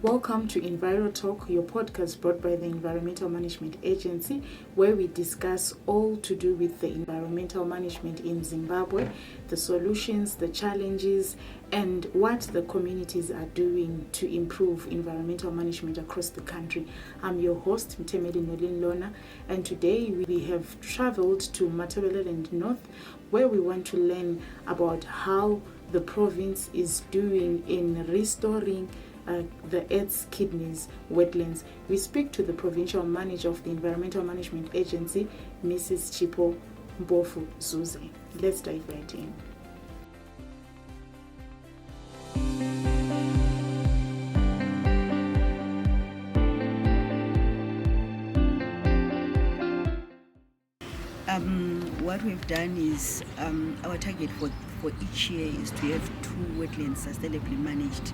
Welcome to Enviro Talk, your podcast brought by the Environmental Management Agency, where we discuss all to do with the environmental management in Zimbabwe, the solutions, the challenges, and what the communities are doing to improve environmental management across the country. I'm your host, Matabeleland North, and today we have traveled to Matabeleland North, where we want to learn about how the province is doing in restoring the Earth's kidneys wetlands. We speak to the provincial manager of the Environmental Management Agency, Mrs. Chipo Mbofu Zuze. Let's dive right in. What we've done is our target for each year is to have 2 wetlands sustainably managed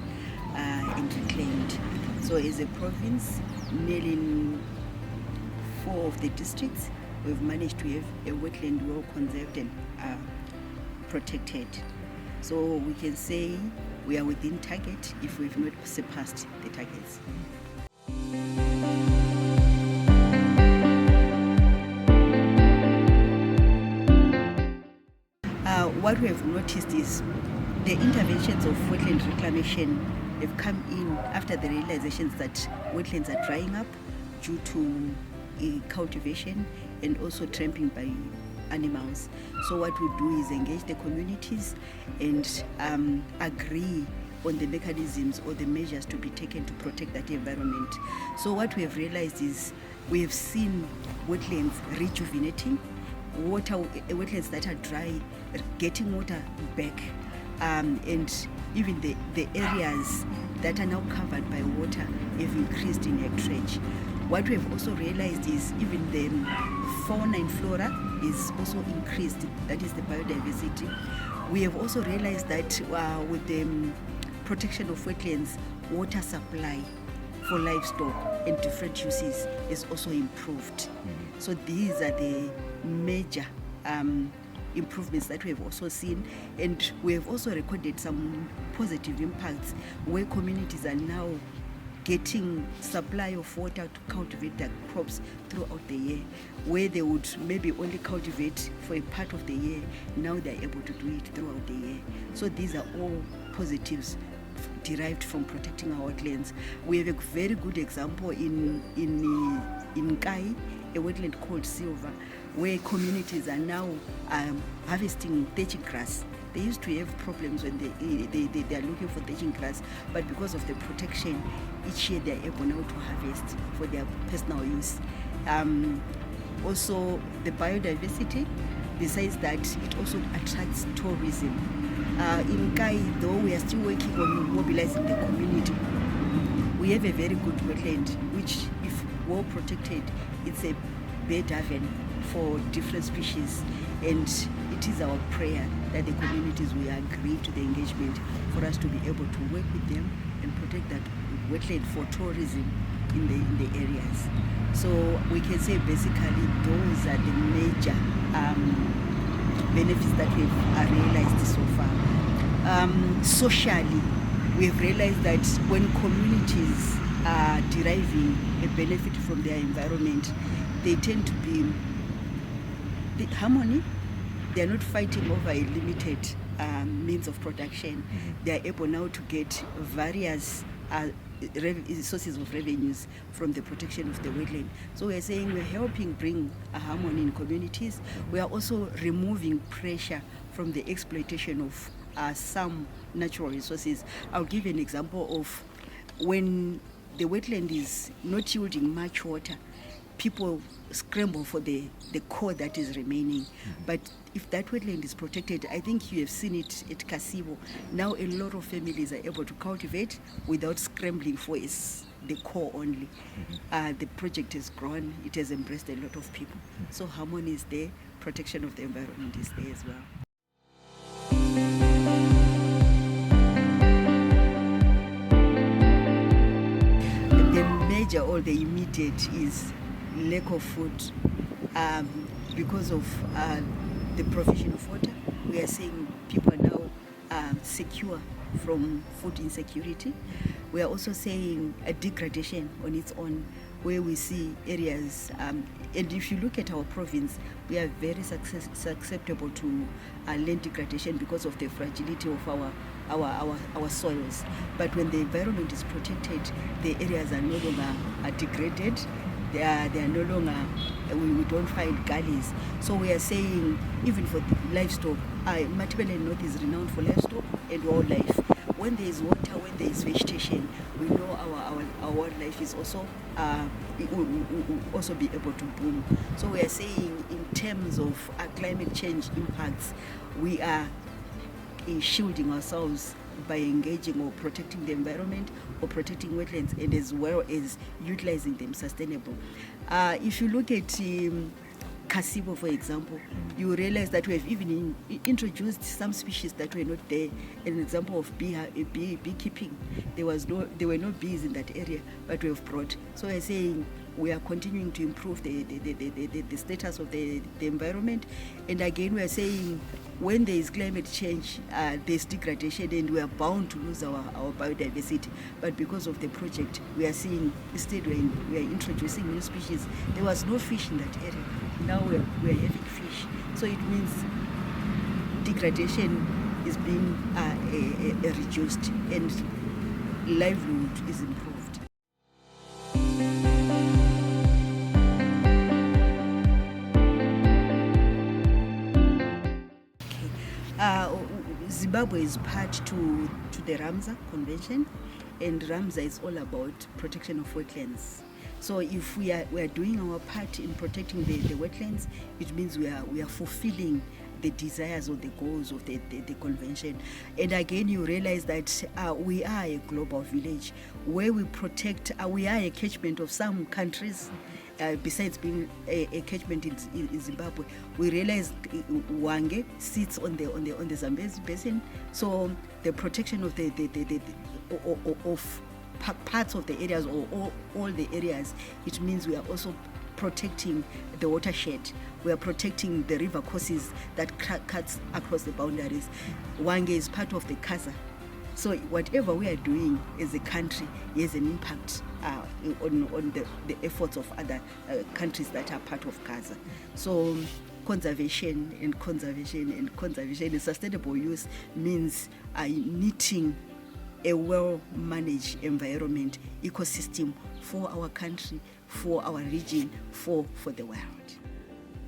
and reclaimed. So as a province, nearly in 4 of the districts, we've managed to have a wetland well conserved and protected. So we can say we are within target if we've not surpassed the targets. What we have noticed is the interventions of wetland reclamation have come in after the realizations that wetlands are drying up due to cultivation and also tramping by animals. So what we do is engage the communities and agree on the mechanisms or the measures to be taken to protect that environment. So what we have realized is we have seen wetlands rejuvenating, wetlands that are dry getting water back, and even the areas that are now covered by water have increased in acreage. What we have also realized is even the fauna and flora is also increased, that is the biodiversity. We have also realized that with the protection of wetlands, water supply for livestock and different uses is also improved. So these are the major improvements that we have also seen, and we have also recorded some positive impacts where communities are now getting supply of water to cultivate their crops throughout the year. Where they would maybe only cultivate for a part of the year, now they're able to do it throughout the year. So these are all positives derived from protecting our wetlands. We have a very good example in Kai, a wetland called Silver, where communities are now harvesting thatching grass. They used to have problems when they are looking for thatching grass, but because of the protection, each year they are able now to harvest for their personal use. Also, the biodiversity, besides that, it also attracts tourism. In Kai, though we are still working on mobilizing the community, we have a very good wetland, which, if well protected, it's a bird haven for different species, and it is our prayer that the communities will agree to the engagement for us to be able to work with them and protect that wetland for tourism in the areas. So we can say basically those are the major benefits that we've realized so far. Socially, we've realized that when communities are deriving a benefit from their environment, they tend to be the harmony. They are not fighting over a limited means of production. They are able now to get various sources of revenues from the protection of the wetland. So we are saying we're helping bring a harmony in communities. We are also removing pressure from the exploitation of some natural resources. I'll give you an example of when the wetland is not yielding much water, people scramble for the core that is remaining. But if that wetland is protected, I think you have seen it at Kasibo. Now a lot of families are able to cultivate without scrambling for the core only. The project has grown, it has embraced a lot of people. So harmony is there, protection of the environment is there as well. The major or the immediate is lack of food because of the provision of water. We are seeing people now secure from food insecurity. We are also saying a degradation on its own, where we see areas, and if you look at our province, we are very susceptible to land degradation because of the fragility of our soils. But when the environment is protected, the areas are no longer degraded. They are no longer, we don't find gullies. So we are saying, even for livestock, Matabeleland North is renowned for livestock and wildlife. When there is water, when there is vegetation, we know our wildlife is also will also be able to boom. So we are saying, in terms of climate change impacts, we are shielding ourselves by engaging or protecting the environment or protecting wetlands, and as well as utilizing them sustainable. If you look at Kasibo, for example, you realize that we have even introduced some species that were not there. An example of beekeeping, there were no bees in that area, but we have brought. So we're saying we are continuing to improve the status of the environment. And again, we are saying, when there is climate change, there's degradation, and we are bound to lose our biodiversity. But because of the project, we are seeing, instead we are introducing new species. There was no fish in that area. Now we are having fish. So it means degradation is being reduced, and livelihood is improved. Zimbabwe is part to the Ramsar Convention, and Ramsar is all about protection of wetlands. So if we are doing our part in protecting the wetlands, it means we are fulfilling the desires or the goals of the convention. And again, you realize that we are a global village where we protect, we are a catchment of some countries. Besides being a catchment in Zimbabwe, we realize Wange sits on the Zambezi basin. So the protection of of parts of the areas, or all the areas, it means we are also protecting the watershed. We are protecting the river courses that cuts across the boundaries. Wange is part of the Kasa. So whatever we are doing as a country has an impact on the efforts of other countries that are part of Gaza. So conservation and sustainable use means knitting a well-managed environment, ecosystem for our country, for our region, for the world.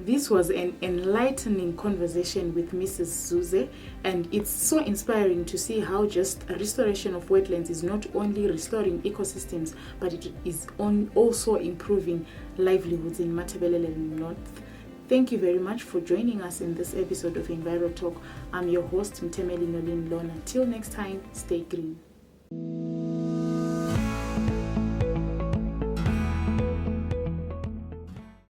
This was an enlightening conversation with Mrs. Zuze, and it's so inspiring to see how just a restoration of wetlands is not only restoring ecosystems, but it is also improving livelihoods in Matabeleland North. Thank you very much for joining us in this episode of Enviro Talk. I'm your host, Matabeleland North. Till next time, stay green.